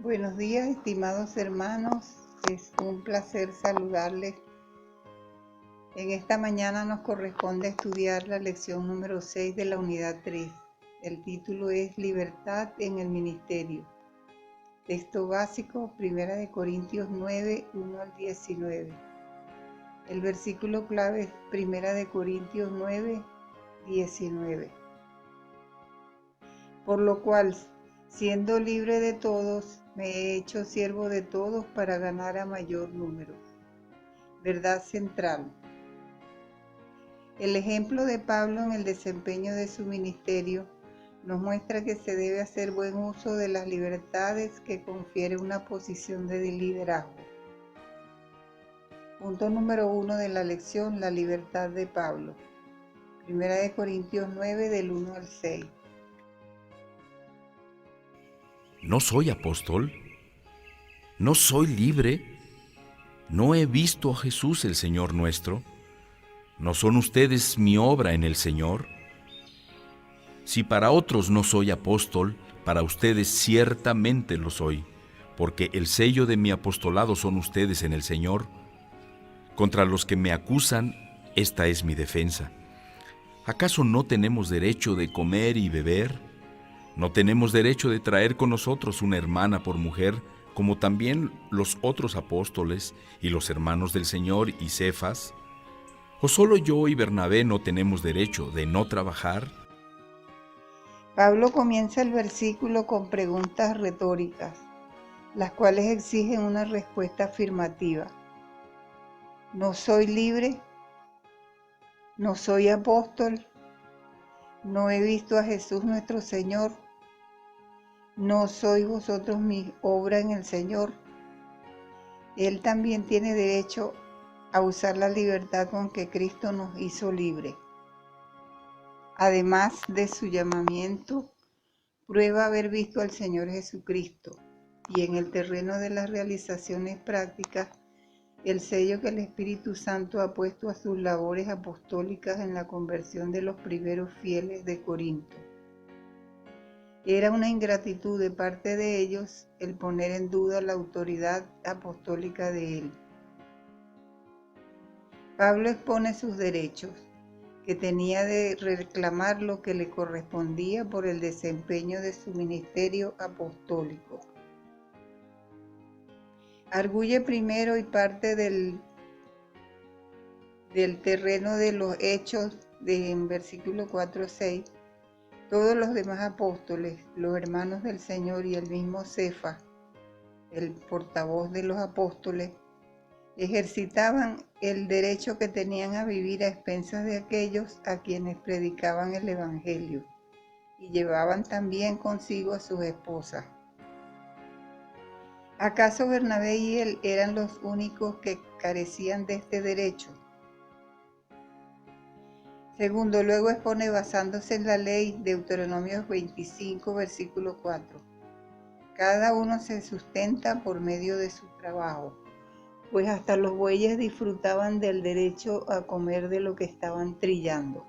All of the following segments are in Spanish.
Buenos días, estimados hermanos. Es un placer saludarles. En esta mañana nos corresponde estudiar la lección número 6 de la unidad 3. El título es Libertad en el Ministerio. Texto básico, 1 Corintios 9, 1 al 19. El versículo clave es 1 Corintios 9, 19. Por lo cual, siendo libre de todos, me he hecho siervo de todos para ganar a mayor número. Verdad central. El ejemplo de Pablo en el desempeño de su ministerio nos muestra que se debe hacer buen uso de las libertades que confiere una posición de liderazgo. Punto número 1 de la lección, la libertad de Pablo. 1 Corintios 9, del 1 al 6. ¿No soy apóstol? ¿No soy libre? ¿No he visto a Jesús el Señor nuestro? ¿No son ustedes mi obra en el Señor? Si para otros no soy apóstol, para ustedes ciertamente lo soy, porque el sello de mi apostolado son ustedes en el Señor. Contra los que me acusan, esta es mi defensa. ¿Acaso no tenemos derecho de comer y beber? ¿No tenemos derecho de traer con nosotros una hermana por mujer, como también los otros apóstoles y los hermanos del Señor y Cefas? ¿O solo yo y Bernabé no tenemos derecho de no trabajar? Pablo comienza el versículo con preguntas retóricas, las cuales exigen una respuesta afirmativa. ¿No soy libre? ¿No soy apóstol? ¿No he visto a Jesús nuestro Señor? ¿No sois vosotros mi obra en el Señor? Él también tiene derecho a usar la libertad con que Cristo nos hizo libre. Además de su llamamiento, prueba haber visto al Señor Jesucristo y en el terreno de las realizaciones prácticas, el sello que el Espíritu Santo ha puesto a sus labores apostólicas en la conversión de los primeros fieles de Corinto. Era una ingratitud de parte de ellos el poner en duda la autoridad apostólica de él. Pablo expone sus derechos, que tenía de reclamar lo que le correspondía por el desempeño de su ministerio apostólico. Arguye primero y parte del terreno de los hechos en versículo 4-6. Todos los demás apóstoles, los hermanos del Señor y el mismo Cefas, el portavoz de los apóstoles, ejercitaban el derecho que tenían a vivir a expensas de aquellos a quienes predicaban el Evangelio y llevaban también consigo a sus esposas. ¿Acaso Bernabé y él eran los únicos que carecían de este derecho? Segundo, luego expone basándose en la ley, Deuteronomio 25, versículo 4. Cada uno se sustenta por medio de su trabajo, pues hasta los bueyes disfrutaban del derecho a comer de lo que estaban trillando.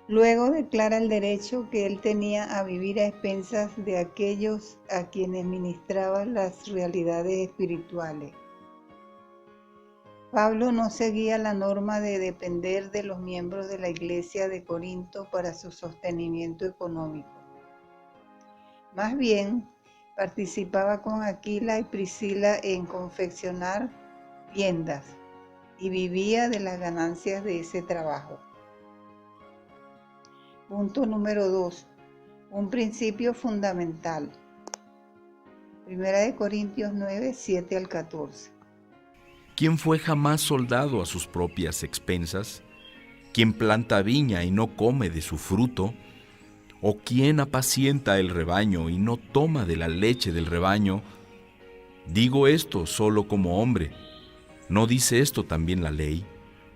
Luego declara el derecho que él tenía a vivir a expensas de aquellos a quienes ministraban las realidades espirituales. Pablo no seguía la norma de depender de los miembros de la iglesia de Corinto para su sostenimiento económico. Más bien, participaba con Aquila y Priscila en confeccionar tiendas y vivía de las ganancias de ese trabajo. Punto número 2. Un principio fundamental. 1 Corintios 9, 7 al 14. ¿Quién fue jamás soldado a sus propias expensas? ¿Quién planta viña y no come de su fruto? ¿O quién apacienta el rebaño y no toma de la leche del rebaño? Digo esto solo como hombre. ¿No dice esto también la ley?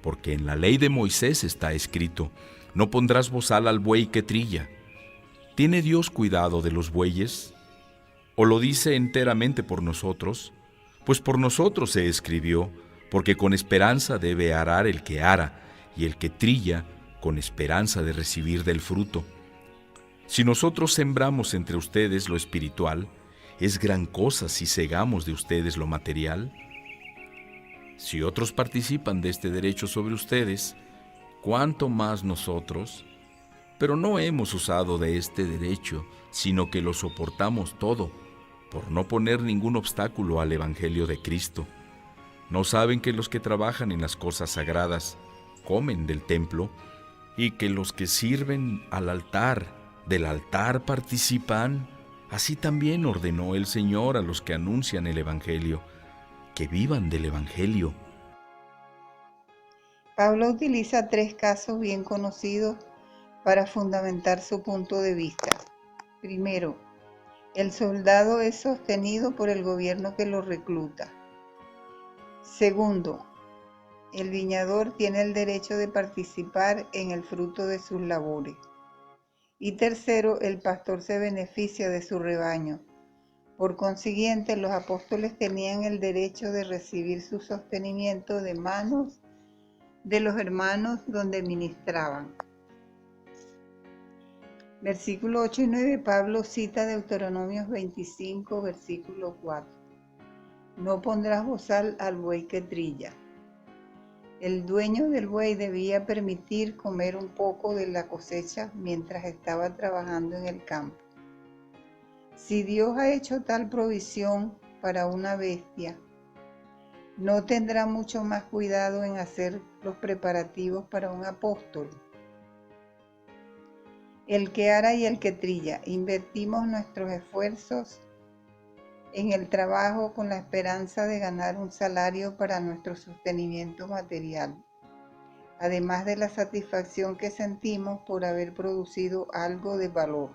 Porque en la ley de Moisés está escrito: no pondrás bozal al buey que trilla. ¿Tiene Dios cuidado de los bueyes? ¿O lo dice enteramente por nosotros? Pues por nosotros se escribió, porque con esperanza debe arar el que ara, y el que trilla con esperanza de recibir del fruto. Si nosotros sembramos entre ustedes lo espiritual, ¿es gran cosa si segamos de ustedes lo material? Si otros participan de este derecho sobre ustedes, ¿cuánto más nosotros? Pero no hemos usado de este derecho, sino que lo soportamos todo, por no poner ningún obstáculo al Evangelio de Cristo. ¿No saben que los que trabajan en las cosas sagradas comen del templo, y que los que sirven al altar, del altar participan? Así también ordenó el Señor a los que anuncian el Evangelio, que vivan del Evangelio. Pablo utiliza 3 casos bien conocidos para fundamentar su punto de vista. Primero, el soldado es sostenido por el gobierno que lo recluta. Segundo, el viñador tiene el derecho de participar en el fruto de sus labores. Y tercero, el pastor se beneficia de su rebaño. Por consiguiente, los apóstoles tenían el derecho de recibir su sostenimiento de manos de los hermanos donde ministraban. Versículo 8 y 9, Pablo cita Deuteronomios 25, versículo 4. No pondrás bozal al buey que trilla. El dueño del buey debía permitir comer un poco de la cosecha mientras estaba trabajando en el campo. Si Dios ha hecho tal provisión para una bestia, ¿no tendrá mucho más cuidado en hacer los preparativos para un apóstol? El que ara y el que trilla, invertimos nuestros esfuerzos en el trabajo con la esperanza de ganar un salario para nuestro sostenimiento material, además de la satisfacción que sentimos por haber producido algo de valor.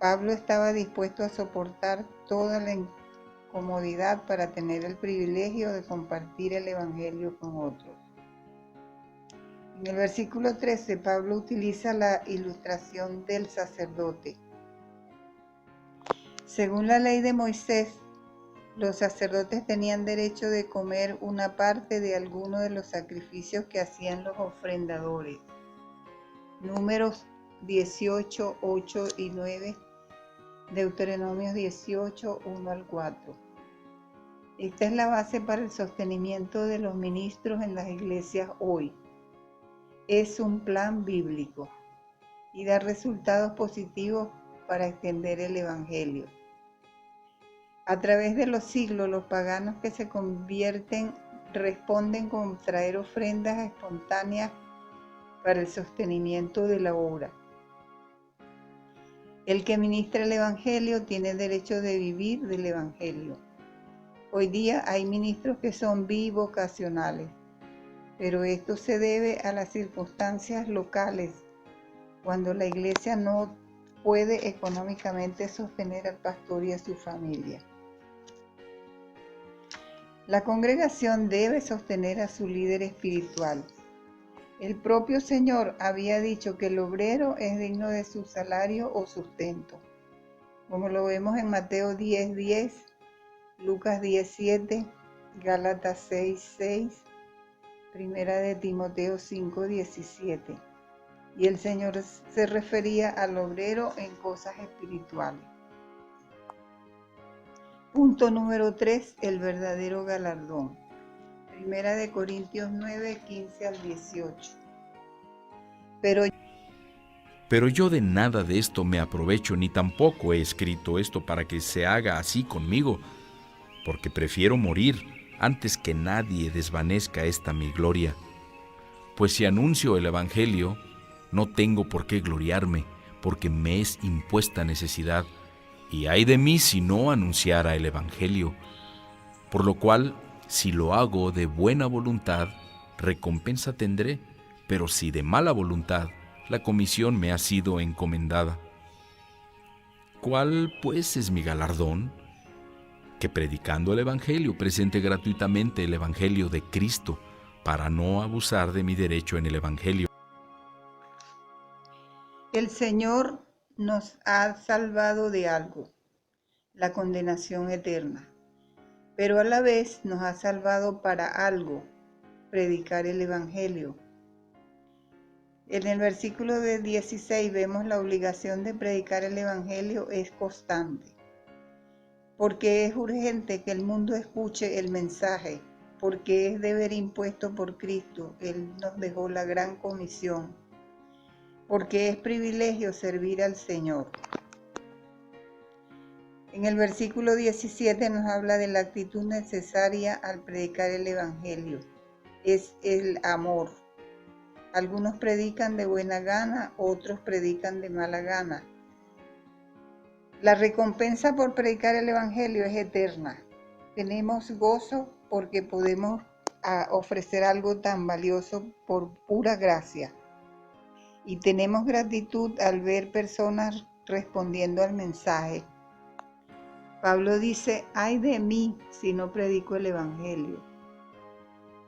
Pablo estaba dispuesto a soportar toda la incomodidad para tener el privilegio de compartir el Evangelio con otros. En el versículo 13, Pablo utiliza la ilustración del sacerdote. Según la ley de Moisés, los sacerdotes tenían derecho de comer una parte de alguno de los sacrificios que hacían los ofrendadores. Números 18, 8 y 9, Deuteronomios 18, 1 al 4. Esta es la base para el sostenimiento de los ministros en las iglesias hoy. Es un plan bíblico y da resultados positivos para extender el Evangelio. A través de los siglos, los paganos que se convierten responden con traer ofrendas espontáneas para el sostenimiento de la obra. El que ministra el Evangelio tiene derecho de vivir del Evangelio. Hoy día hay ministros que son bivocacionales, pero esto se debe a las circunstancias locales, cuando la iglesia no puede económicamente sostener al pastor y a su familia. La congregación debe sostener a su líder espiritual. El propio Señor había dicho que el obrero es digno de su salario o sustento, como lo vemos en Mateo 10:10, Lucas 10:7, Gálatas 6:6, Primera de Timoteo 5:17. Y el Señor se refería al obrero en cosas espirituales. Punto número 3, el verdadero galardón. Primera de Corintios 9, 15 al 18. Pero yo de nada de esto me aprovecho, ni tampoco he escrito esto para que se haga así conmigo, porque prefiero morir antes que nadie desvanezca esta mi gloria. Pues si anuncio el Evangelio, no tengo por qué gloriarme, porque me es impuesta necesidad, y ay de mí si no anunciara el Evangelio. Por lo cual, si lo hago de buena voluntad, recompensa tendré, pero si de mala voluntad, la comisión me ha sido encomendada. ¿Cuál, pues, es mi galardón? Que predicando el Evangelio presente gratuitamente el Evangelio de Cristo, para no abusar de mi derecho en el Evangelio. El Señor nos ha salvado de algo, la condenación eterna, pero a la vez nos ha salvado para algo, predicar el Evangelio. En el versículo de 16 vemos la obligación de predicar el Evangelio es constante, porque es urgente que el mundo escuche el mensaje, porque es deber impuesto por Cristo. Él nos dejó la gran comisión, porque es privilegio servir al Señor. En el versículo 17 nos habla de la actitud necesaria al predicar el Evangelio. Es el amor. Algunos predican de buena gana, otros predican de mala gana. La recompensa por predicar el Evangelio es eterna. Tenemos gozo porque podemos ofrecer algo tan valioso por pura gracia. Y tenemos gratitud al ver personas respondiendo al mensaje. Pablo dice, ay de mí si no predico el Evangelio.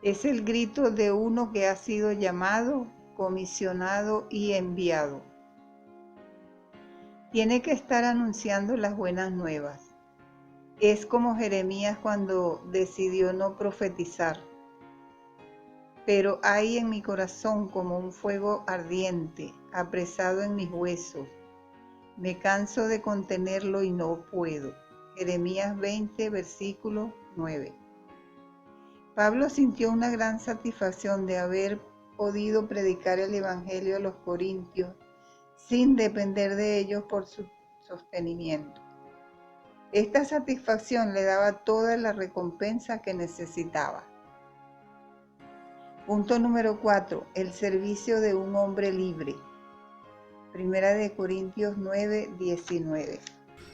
Es el grito de uno que ha sido llamado, comisionado y enviado. Tiene que estar anunciando las buenas nuevas. Es como Jeremías cuando decidió no profetizar. Pero hay en mi corazón como un fuego ardiente, apresado en mis huesos. Me canso de contenerlo y no puedo. Jeremías 20, versículo 9. Pablo sintió una gran satisfacción de haber podido predicar el Evangelio a los corintios sin depender de ellos por su sostenimiento. Esta satisfacción le daba toda la recompensa que necesitaba. Punto número 4. El servicio de un hombre libre. Primera de Corintios 9, 19.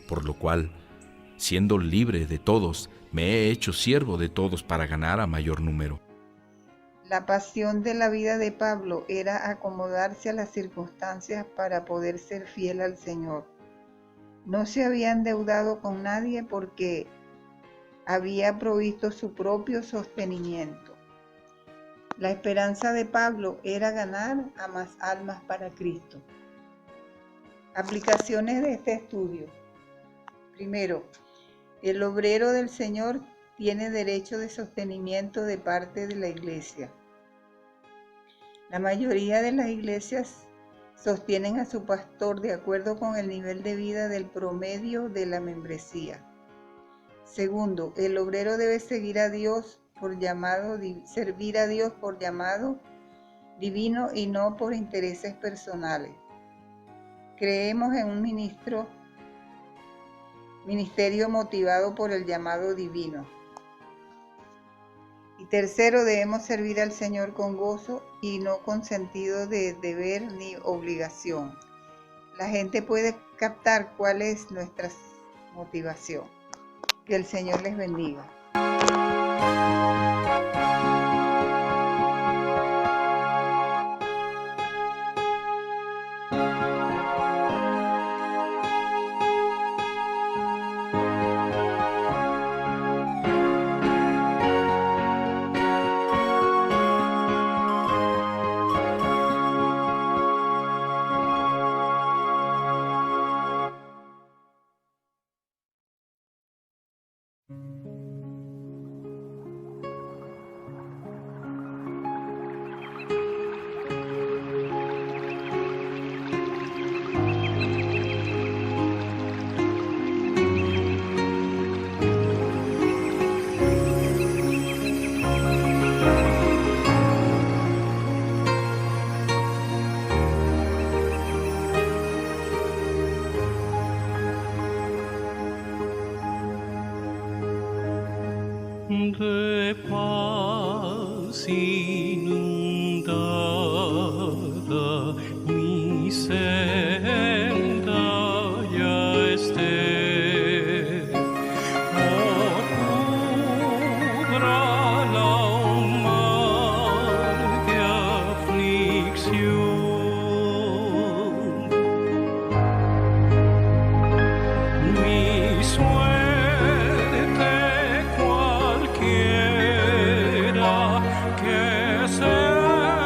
Por lo cual, siendo libre de todos, me he hecho siervo de todos para ganar a mayor número. La pasión de la vida de Pablo era acomodarse a las circunstancias para poder ser fiel al Señor. No se había endeudado con nadie porque había provisto su propio sostenimiento. La esperanza de Pablo era ganar a más almas para Cristo. Aplicaciones de este estudio. Primero, el obrero del Señor tiene derecho de sostenimiento de parte de la iglesia. La mayoría de las iglesias sostienen a su pastor de acuerdo con el nivel de vida del promedio de la membresía. Segundo, el obrero debe servir a Dios por llamado divino y no por intereses personales. Creemos en un ministerio motivado por el llamado divino. Y tercero, debemos servir al Señor con gozo y no con sentido de deber ni obligación. La gente puede captar cuál es nuestra motivación. Que el Señor les bendiga. De paz inundada mi senda ya esté, cubra la mar de aflicción, mi suerte cualquiera que sea,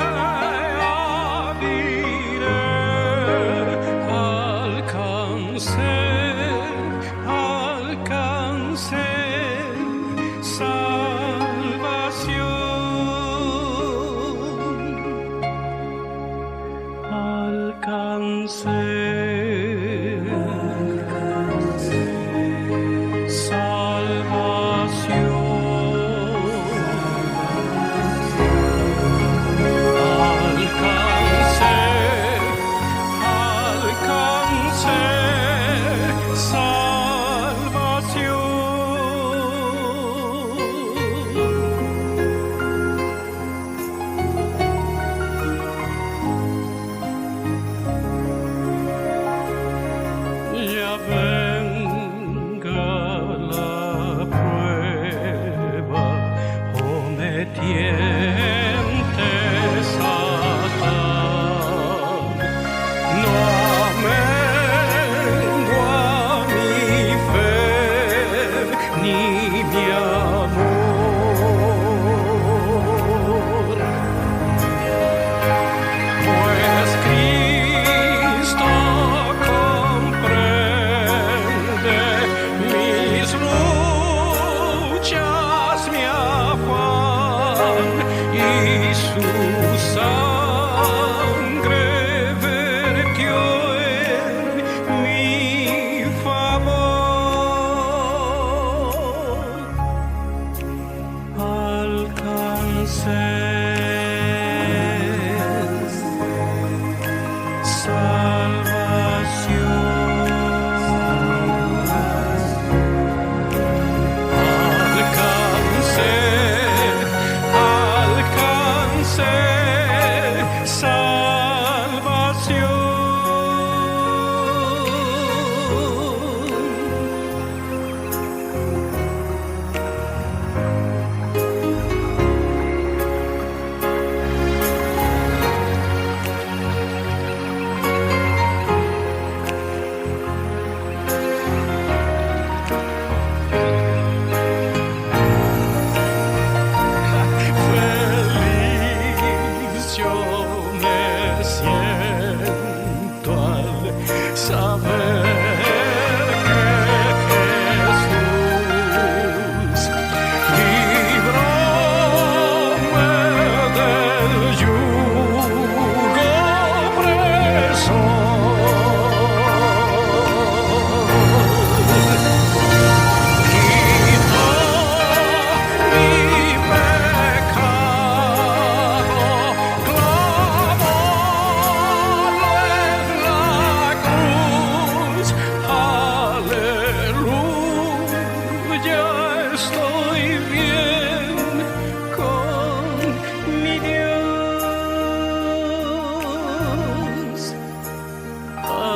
diré. venga la prueba o me tiente Satán, no amengua mi fe ni mi amor, pues Cristo comprende mis luchas, mi afán, y su sangre vertió en mi favor. Alcancé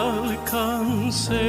alcancé